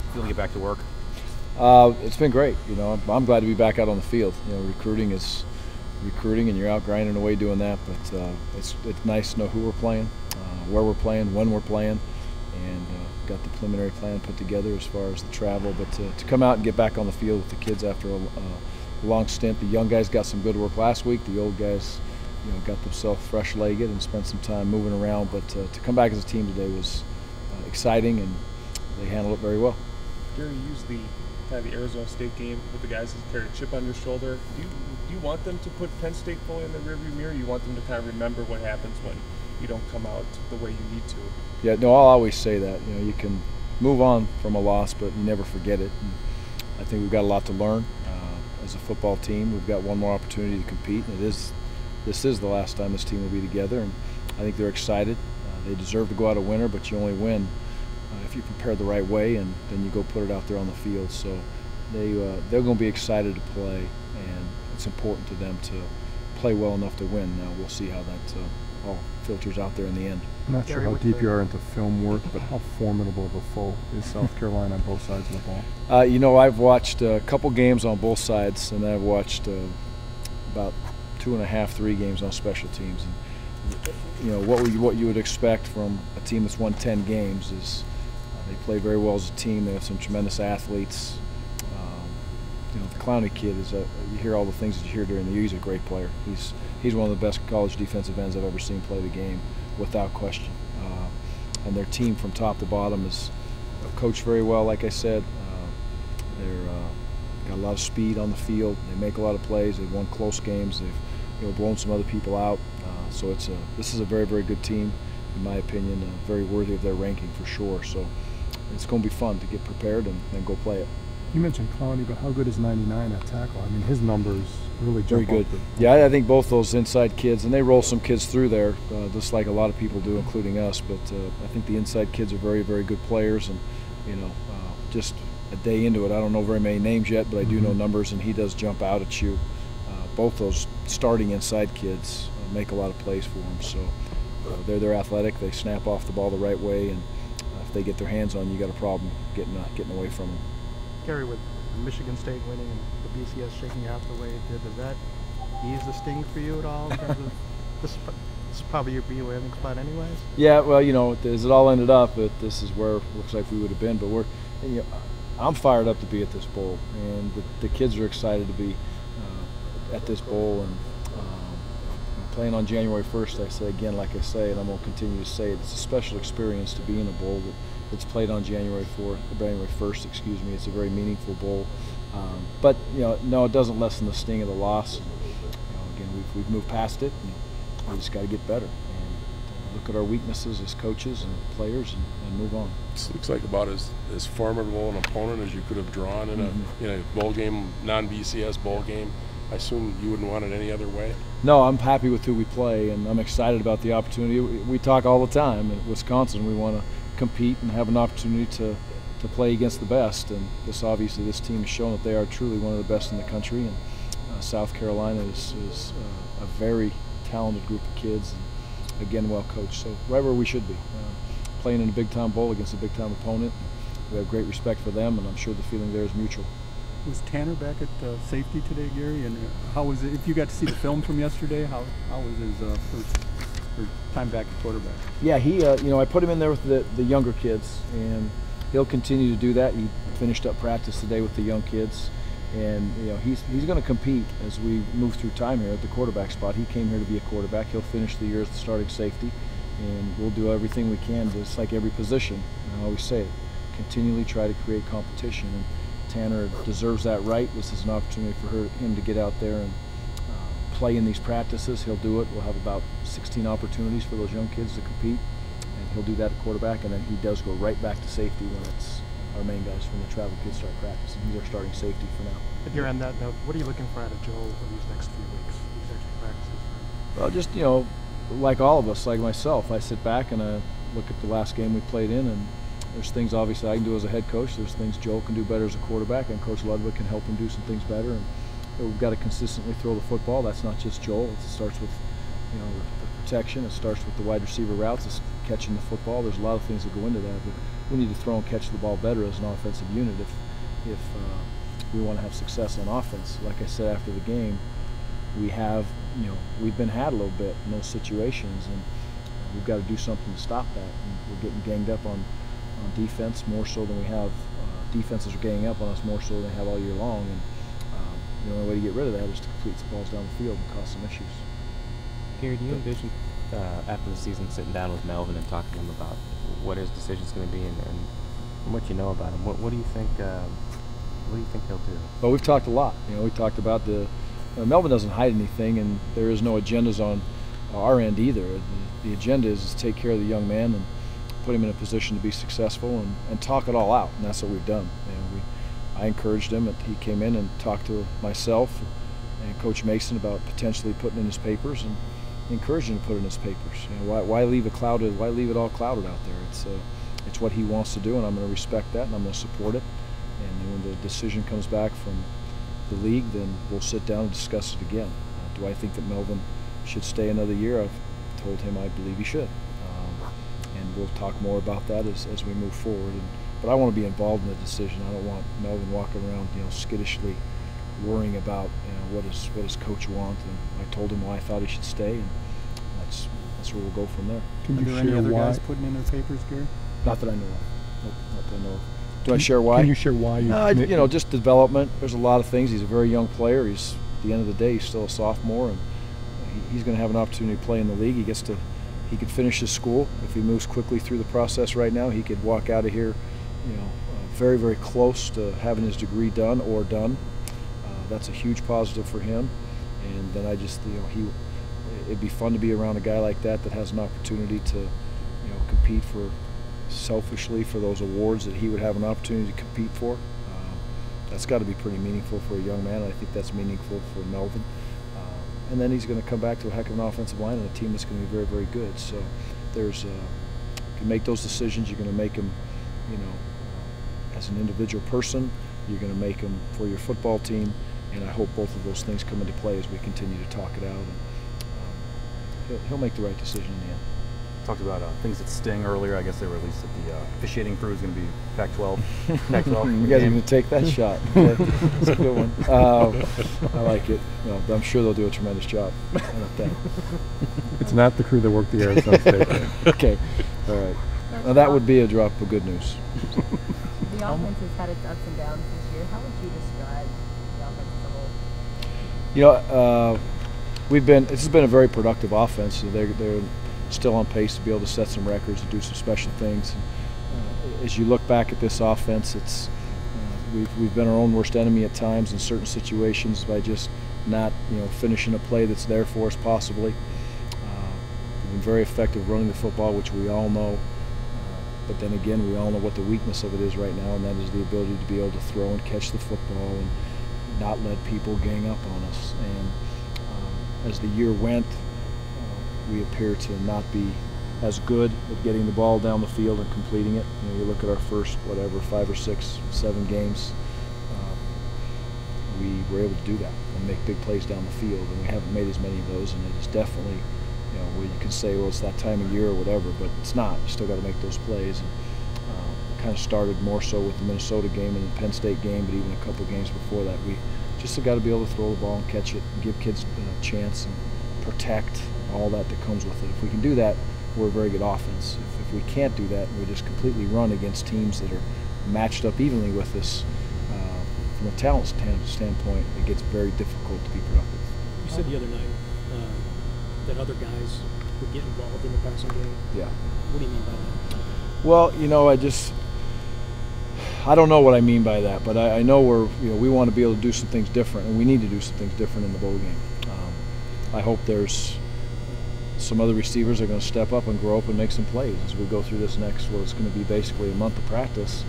feel to get back to work? It's been great. You know, I'm glad to be back out on the field. You know, recruiting is recruiting, and you're out grinding away doing that. But it's nice to know who we're playing, where we're playing, when we're playing, and got the preliminary plan put together as far as the travel. But to come out and get back on the field with the kids after a long stint. The young guys got some good work last week. The old guys, you know, got themselves fresh-legged and spent some time moving around. But to come back as a team today was exciting, and they handled it very well. Gary, you used the Arizona State game with the guys that carried a chip on your shoulder. Do you want them to put Penn State fully in the rearview mirror? You want them to kind of remember what happens when you don't come out the way you need to? Yeah, no, I'll always say that. You know, you can move on from a loss, but you never forget it. And I think we've got a lot to learn as a football team. We've got one more opportunity to compete, and this is the last time this team will be together. And I think they're excited. They deserve to go out a winner, but you only win if you prepare the right way, and then you go put it out there on the field. So they're going to be excited to play, and it's important to them to play well enough to win. Now we'll see how that all filters out there in the end. I'm not sure how deep you are into film work, but how formidable of a foe is South Carolina on both sides of the ball? You know, I've watched a couple games on both sides, and I've watched about 2.5, 3 games on special teams. And, you know, what you would expect from a team that's won 10 games is they play very well as a team. They have some tremendous athletes. You know, the Clowney kid is you hear all the things that you hear during the year. He's a great player. He's one of the best college defensive ends I've ever seen play the game, without question. And their team from top to bottom is coached very well, like I said. They're got a lot of speed on the field. They make a lot of plays. They've won close games. They've blown some other people out. So this is a very, very good team, in my opinion, very worthy of their ranking for sure. So it's going to be fun to get prepared and go play it. You mentioned Clowney, but how good is 99 at tackle? I mean, his numbers really jump. Very good. Yeah, I think both those inside kids, and they roll some kids through there, just like a lot of people do, including us. But I think the inside kids are very, very good players, and you know, just a day into it, I don't know very many names yet, but I do know numbers, and he does jump out at you. Both those starting inside kids make a lot of plays for him. So they're athletic. They snap off the ball the right way, and if they get their hands on you, you got a problem getting away from them. Gary, with Michigan State winning and the BCS shaking out the way it did, does that ease the sting for you at all in terms of this is probably your B landing spot anyways? Yeah, well, you know, as it all ended up, this is where it looks like we would have been. But I'm fired up to be at this bowl, and the kids are excited to be at this bowl. And playing on January 1st, I say again, like I say, and I'm going to continue to say it, it's a special experience to be in a bowl that's played on January 1st, excuse me. It's a very meaningful bowl. But, you know, no, it doesn't lessen the sting of the loss. You know, again, we've moved past it, and we just got to get better. And look at our weaknesses as coaches and players and move on. This looks like about as formidable an opponent as you could have drawn in a bowl game, non-BCS bowl game. I assume you wouldn't want it any other way? No, I'm happy with who we play, and I'm excited about the opportunity. We talk all the time in Wisconsin. We want to compete and have an opportunity to play against the best, and obviously this team has shown that they are truly one of the best in the country, and South Carolina is a very talented group of kids, and again well coached, so right where we should be, playing in a big time bowl against a big time opponent. We have great respect for them, and I'm sure the feeling there is mutual. Was Tanner back at safety today, Gary? And how was it? If you got to see the film from yesterday, how was his first time back at quarterback? Yeah, he you know, I put him in there with the younger kids, and he'll continue to do that. He finished up practice today with the young kids, and you know, he's going to compete as we move through time here at the quarterback spot. He came here to be a quarterback. He'll finish the year as the starting safety, and we'll do everything we can, just like every position. And I always say it, continually try to create competition. And Tanner deserves that right. This is an opportunity for him to get out there and play in these practices. He'll do it. We'll have about 16 opportunities for those young kids to compete, and he'll do that at quarterback, and then he does go right back to safety when it's our main guys from the travel kids start practicing. He's our starting safety for now. If you're on that note, what are you looking for out of Joel for these next few weeks, these extra practices? Well, just, you know, like all of us, like myself, I sit back and I look at the last game we played in, and there's things obviously I can do as a head coach. There's things Joel can do better as a quarterback, and Coach Ludwig can help him do some things better. And we've got to consistently throw the football. That's not just Joel. It starts with, you know, the protection. It starts with the wide receiver routes. It's catching the football. There's a lot of things that go into that. But we need to throw and catch the ball better as an offensive unit if we want to have success on offense. Like I said after the game, we've been had a little bit in those situations, and we've got to do something to stop that. And we're getting ganged up on defense more so than we have. Defenses are ganging up on us more so than they have all year long, and the only way to get rid of that is to complete the balls down the field and cause some issues. Gary, do you envision after the season sitting down with Melvin and talking to him about what his decision's going to be, and from what you know about him, what do you think? What do you think he'll do? Well, we've talked a lot. We talked about Melvin doesn't hide anything, and there is no agendas on our end either. The agenda is to take care of the young man and put him in a position to be successful and talk it all out, and that's what we've done. I encouraged him, and he came in and talked to myself and Coach Mason about potentially putting in his papers, and encouraged him to put in his papers. Why leave it clouded? Why leave it all clouded out there? It's what he wants to do, and I'm going to respect that, and I'm going to support it. And when the decision comes back from the league, then we'll sit down and discuss it again. Do I think that Melvin should stay another year? I've told him I believe he should. And we'll talk more about that as we move forward. But I want to be involved in the decision. I don't want Melvin walking around, skittishly worrying about what does Coach want. And I told him why I thought he should stay, and that's where we'll go from there. Can you share any other guys putting in their papers, Gary? Not that I know of. Nope, not that I know of. Do I share why? Can you share why? Just development. There's a lot of things. He's a very young player. At the end of the day, he's still a sophomore, and he's going to have an opportunity to play in the league. He could finish his school. If he moves quickly through the process right now, he could walk out of here, very, very close to having his degree done or done. That's a huge positive for him. And then it'd be fun to be around a guy like that has an opportunity to, compete selfishly for those awards that he would have an opportunity to compete for. That's got to be pretty meaningful for a young man. I think that's meaningful for Melvin. And then he's going to come back to a heck of an offensive line and a team that's going to be very, very good. So you can make those decisions. You're going to make them, as an individual person. You're going to make them for your football team. And I hope both of those things come into play as we continue to talk it out. And he'll make the right decision in the end. Talked about things that sting earlier. I guess they were released that the officiating crew is going to be Pac-12. Pac-12. You guys are going to take that shot. Okay. That's a good one. I like it. I'm sure they'll do a tremendous job. I don't think. It's not the crew that worked the Arizona State. Okay. All right. Now that would be a drop of good news. The offense has had its ups and downs this year. How would you describe the offense as a whole? This has been a very productive offense. They're still on pace to be able to set some records and do some special things. As you look back at this offense, we've been our own worst enemy at times in certain situations by just not finishing a play that's there for us possibly. We've been very effective running the football, which we all know. But then again, we all know what the weakness of it is right now, and that is the ability to be able to throw and catch the football and not let people gang up on us. And as the year went, we appear to not be as good at getting the ball down the field and completing it. You look at our first, 5 or 6, 7 games, we were able to do that and make big plays down the field, and we haven't made as many of those, and it is definitely, where you can say, well, it's that time of year or whatever, but it's not. You still got to make those plays. And kind of started more so with the Minnesota game and the Penn State game, but even a couple of games before that, we just have got to be able to throw the ball and catch it and give kids a chance and protect all that comes with it. If we can do that, we're a very good offense. If we can't do that, we just completely run against teams that are matched up evenly with us. From a talent standpoint, it gets very difficult to be productive. You said the other night that other guys would get involved in the passing game. Yeah. What do you mean by that? Well, I don't know what I mean by that, but I know we want to be able to do some things different, and we need to do some things different in the bowl game. I hope there's some other receivers that are going to step up and grow up and make some plays as we go through this next, it's going to be basically a month of practice.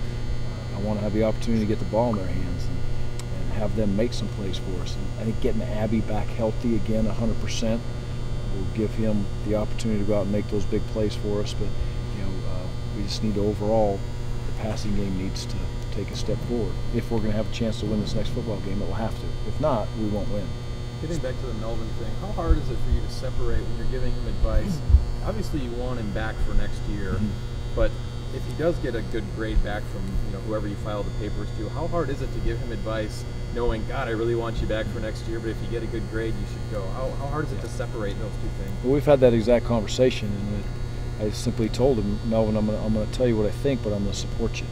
I want to have the opportunity to get the ball in their hands and have them make some plays for us. And I think getting Abby back healthy again 100% will give him the opportunity to go out and make those big plays for us. But we just need to overall, the passing game needs to take a step forward. If we're going to have a chance to win this next football game, it will have to. If not, we won't win. Getting back to the Melvin thing, how hard is it for you to separate when you're giving him advice? Obviously, you want him back for next year, but if he does get a good grade back from whoever you file the papers to, how hard is it to give him advice, knowing, God, I really want you back for next year, but if you get a good grade, you should go? How hard is it to separate those two things? Well, we've had that exact conversation, and I simply told him, Melvin, I'm going to tell you what I think, but I'm going to support you.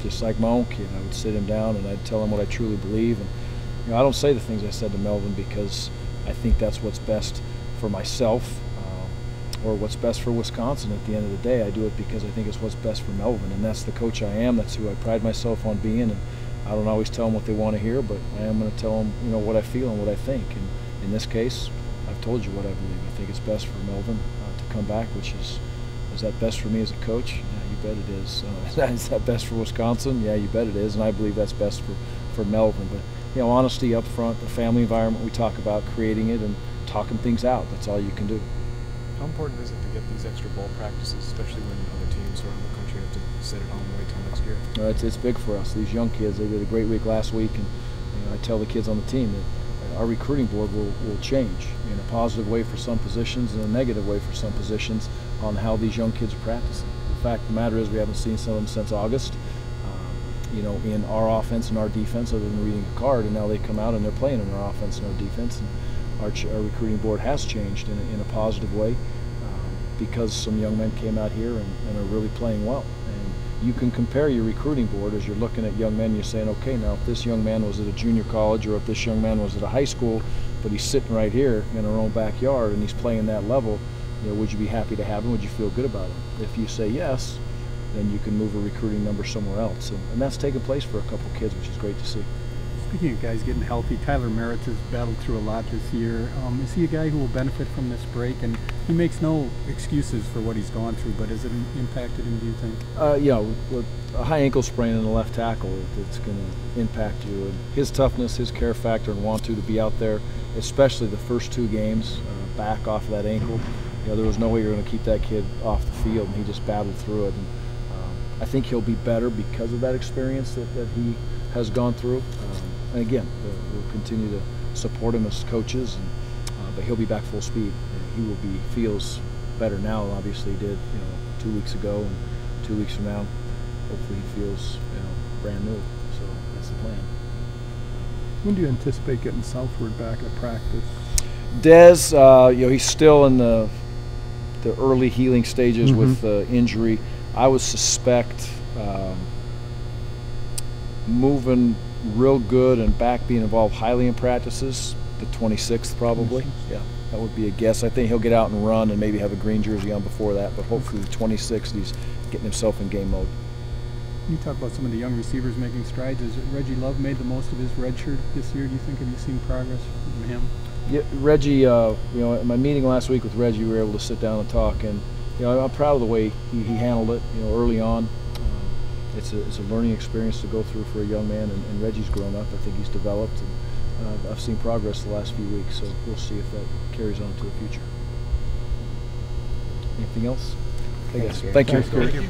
Just like my own kid, I would sit him down and I'd tell him what I truly believe. And I don't say the things I said to Melvin because I think that's what's best for myself or what's best for Wisconsin. At the end of the day, I do it because I think it's what's best for Melvin, and that's the coach I am. That's who I pride myself on being. And I don't always tell them what they want to hear, but I am going to tell them, what I feel and what I think. And in this case, I've told you what I believe. I think it's best for Melvin to come back, which is that best for me as a coach? Yeah, you bet it is. Is that best for Wisconsin? Yeah, you bet it is. And I believe that's best for Melvin. But honesty up front, the family environment we talk about, creating it and talking things out. That's all you can do. How important is it to get these extra ball practices, especially when other teams around the country have to sit at home and wait till next year? It's big for us. These young kids, they did a great week last week, and I tell the kids on the team that our recruiting board will change in a positive way for some positions and a negative way for some positions on how these young kids are practicing. The fact of the matter is we haven't seen some of them since August, in our offense and our defense, other than reading a card, and now they come out and they're playing in our offense and our defense. And our recruiting board has changed in a positive way because some young men came out here and are really playing well. And you can compare your recruiting board as you're looking at young men. You're saying, okay, now if this young man was at a junior college or if this young man was at a high school, but he's sitting right here in our own backyard and he's playing that level, would you be happy to have him? Would you feel good about him? If you say yes, then you can move a recruiting number somewhere else. And that's taken place for a couple kids, which is great to see. Speaking of guys getting healthy, Tyler Merritt has battled through a lot this year. Is he a guy who will benefit from this break? And he makes no excuses for what he's gone through, but has it impacted him, do you think? With a high ankle sprain in the left tackle, it's going to impact you. And his toughness, his care factor, and want to be out there, especially the first two games, back off of that ankle. There was no way you're going to keep that kid off the field, and he just battled through it. And I think he'll be better because of that experience that he has gone through. And again, we'll continue to support him as coaches, but he'll be back full speed. He feels better now than obviously he did 2 weeks ago, and 2 weeks from now, hopefully he feels brand new. So that's the plan. When do you anticipate getting Southward back at practice? Dez, he's still in the early healing stages with injury. I would suspect moving real good and back being involved highly in practices, the 26th probably. Yeah, that would be a guess. I think he'll get out and run and maybe have a green jersey on before that, but hopefully the 26th he's getting himself in game mode. You talk about some of the young receivers making strides. Has Reggie Love made the most of his red shirt this year? Do you think? Have you seen progress from him? Yeah, Reggie, at my meeting last week with Reggie, we were able to sit down and talk, and I'm proud of the way he handled it early on. It's a learning experience to go through for a young man, and Reggie's grown up. I think he's developed, and I've seen progress the last few weeks, so we'll see if that carries on to the future. Anything else? Okay, guys. Thank you.